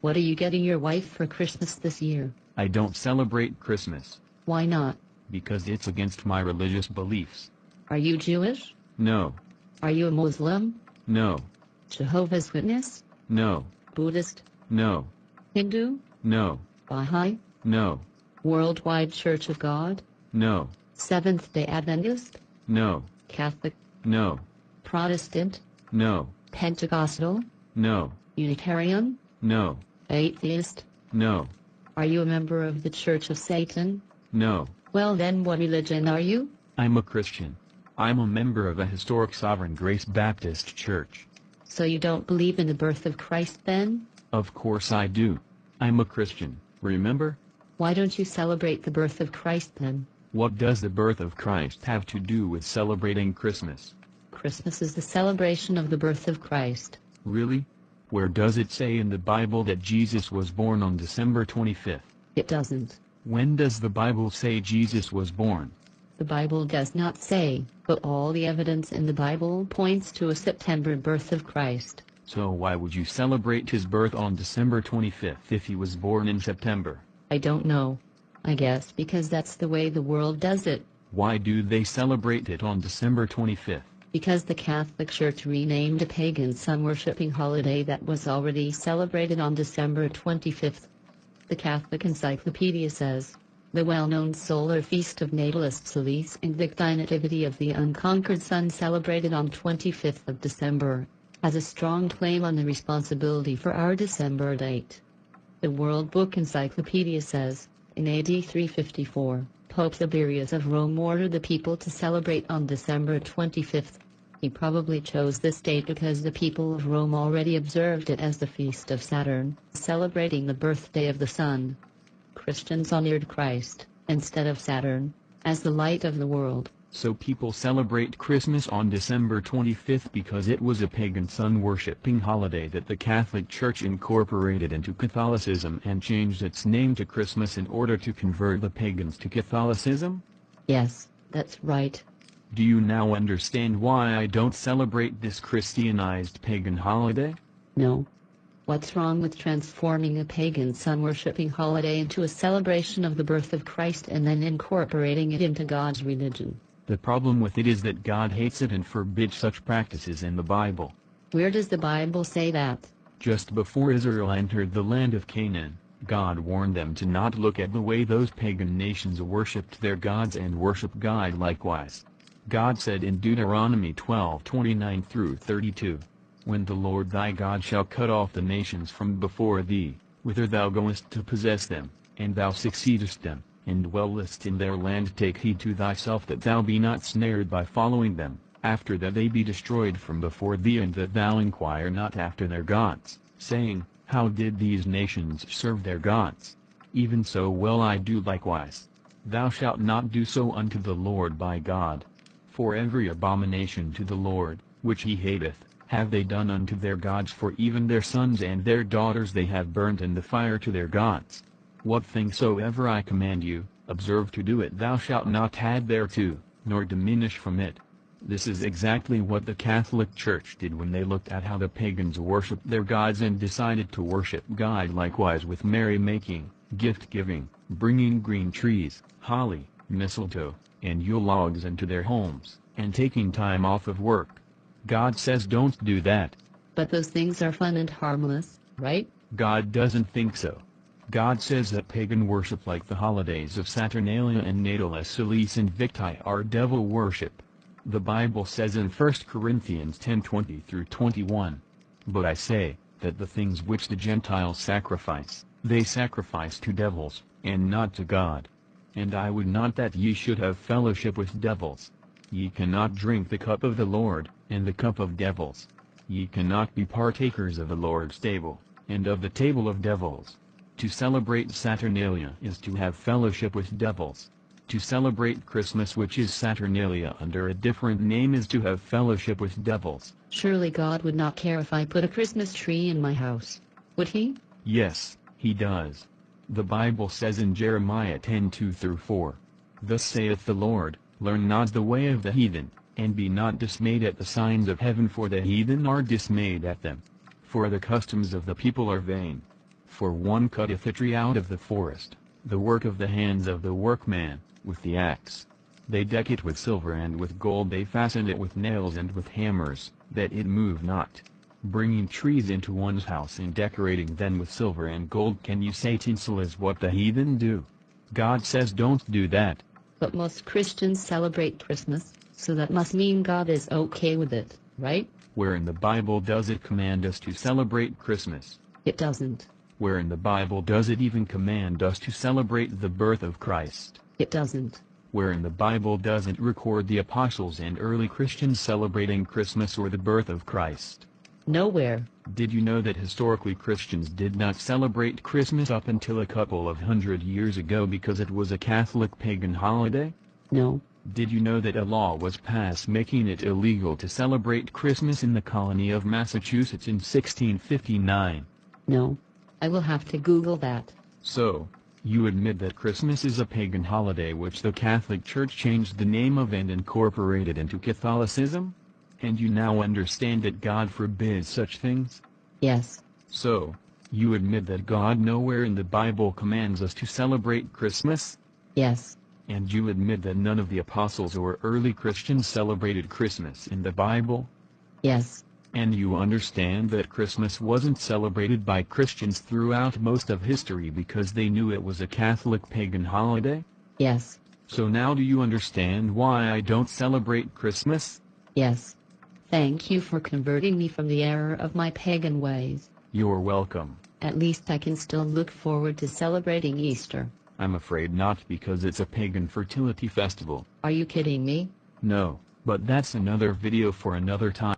What are you getting your wife for Christmas this year? I don't celebrate Christmas. Why not? Because it's against my religious beliefs. Are you Jewish? No. Are you a Muslim? No. Jehovah's Witness? No. Buddhist? No. Hindu? No. Baha'i? No. Worldwide Church of God? No. Seventh-day Adventist? No. Catholic? No. Protestant? No. Pentecostal? No. Unitarian? No. Atheist? No. Are you a member of the Church of Satan? No. Well then, what religion are you? I'm a Christian. I'm a member of a historic Sovereign Grace Baptist Church. So you don't believe in the birth of Christ then? Of course I do. I'm a Christian, remember? Why don't you celebrate the birth of Christ then? What does the birth of Christ have to do with celebrating Christmas? Christmas is the celebration of the birth of Christ. Really? Where does it say in the Bible that Jesus was born on December 25th? It doesn't. When does the Bible say Jesus was born? The Bible does not say, but all the evidence in the Bible points to a September birth of Christ. So why would you celebrate his birth on December 25th if he was born in September? I don't know. I guess because that's the way the world does it. Why do they celebrate it on December 25th? Because the Catholic Church renamed a pagan sun-worshipping holiday that was already celebrated on December 25th. The Catholic Encyclopedia says, the well-known solar feast of Natalis Solis Invicti Nativity of the Unconquered Sun celebrated on 25th of December, has a strong claim on the responsibility for our December date. The World Book Encyclopedia says, in AD 354, Pope Tiberius of Rome ordered the people to celebrate on December 25th. He probably chose this date because the people of Rome already observed it as the Feast of Saturn, celebrating the birthday of the sun. Christians honored Christ, instead of Saturn, as the light of the world. So people celebrate Christmas on December 25th because it was a pagan sun-worshipping holiday that the Catholic Church incorporated into Catholicism and changed its name to Christmas in order to convert the pagans to Catholicism? Yes, that's right. Do you now understand why I don't celebrate this Christianized pagan holiday? No. What's wrong with transforming a pagan sun-worshipping holiday into a celebration of the birth of Christ and then incorporating it into God's religion? The problem with it is that God hates it and forbids such practices in the Bible. Where does the Bible say that? Just before Israel entered the land of Canaan, God warned them to not look at the way those pagan nations worshipped their gods and worship God likewise. God said in Deuteronomy 12:29-32, when the Lord thy God shall cut off the nations from before thee, whither thou goest to possess them, and thou succeedest them, and dwellest in their land, take heed to thyself that thou be not snared by following them, after that they be destroyed from before thee, and that thou inquire not after their gods, saying, how did these nations serve their gods? Even so will I do likewise. Thou shalt not do so unto the Lord thy God. For every abomination to the Lord, which he hateth, have they done unto their gods, for even their sons and their daughters they have burnt in the fire to their gods. What thing soever I command you, observe to do it. Thou shalt not add thereto, nor diminish from it. This is exactly what the Catholic Church did when they looked at how the pagans worshiped their gods and decided to worship God likewise with merrymaking, gift-giving, bringing green trees, holly, mistletoe, and Yule logs into their homes, and taking time off of work. God says don't do that. But those things are fun and harmless, right? God doesn't think so. God says that pagan worship like the holidays of Saturnalia and Natalis Solis Invicti are devil worship. The Bible says in 1 Corinthians 10:20-21, but I say, that the things which the Gentiles sacrifice, they sacrifice to devils, and not to God. And I would not that ye should have fellowship with devils. Ye cannot drink the cup of the Lord, and the cup of devils. Ye cannot be partakers of the Lord's table, and of the table of devils. To celebrate Saturnalia is to have fellowship with devils. To celebrate Christmas, which is Saturnalia under a different name, is to have fellowship with devils. Surely God would not care if I put a Christmas tree in my house, would he? Yes, he does. The Bible says in Jeremiah 10:2-4, thus saith the Lord, learn not the way of the heathen, and be not dismayed at the signs of heaven, for the heathen are dismayed at them. For the customs of the people are vain. For one cutteth a tree out of the forest, the work of the hands of the workman, with the axe. They deck it with silver and with gold, they fasten it with nails and with hammers, that it move not. Bringing trees into one's house and decorating them with silver and gold, can you say tinsel is what the heathen do? God says don't do that. But most Christians celebrate Christmas, so that must mean God is okay with it, right? Where in the Bible does it command us to celebrate Christmas? It doesn't. Where in the Bible does it even command us to celebrate the birth of Christ? It doesn't. Where in the Bible does it record the apostles and early Christians celebrating Christmas or the birth of Christ? Nowhere. Did you know that historically Christians did not celebrate Christmas up until a couple of hundred years ago because it was a Catholic pagan holiday? No. Did you know that a law was passed making it illegal to celebrate Christmas in the colony of Massachusetts in 1659? No. I will have to Google that. So, you admit that Christmas is a pagan holiday which the Catholic Church changed the name of and incorporated into Catholicism? And you now understand that God forbids such things? Yes. So, you admit that God nowhere in the Bible commands us to celebrate Christmas? Yes. And you admit that none of the apostles or early Christians celebrated Christmas in the Bible? Yes. And you understand that Christmas wasn't celebrated by Christians throughout most of history because they knew it was a Catholic pagan holiday? Yes. So now do you understand why I don't celebrate Christmas? Yes. Thank you for converting me from the error of my pagan ways. You're welcome. At least I can still look forward to celebrating Easter. I'm afraid not, because it's a pagan fertility festival. Are you kidding me? No, but that's another video for another time.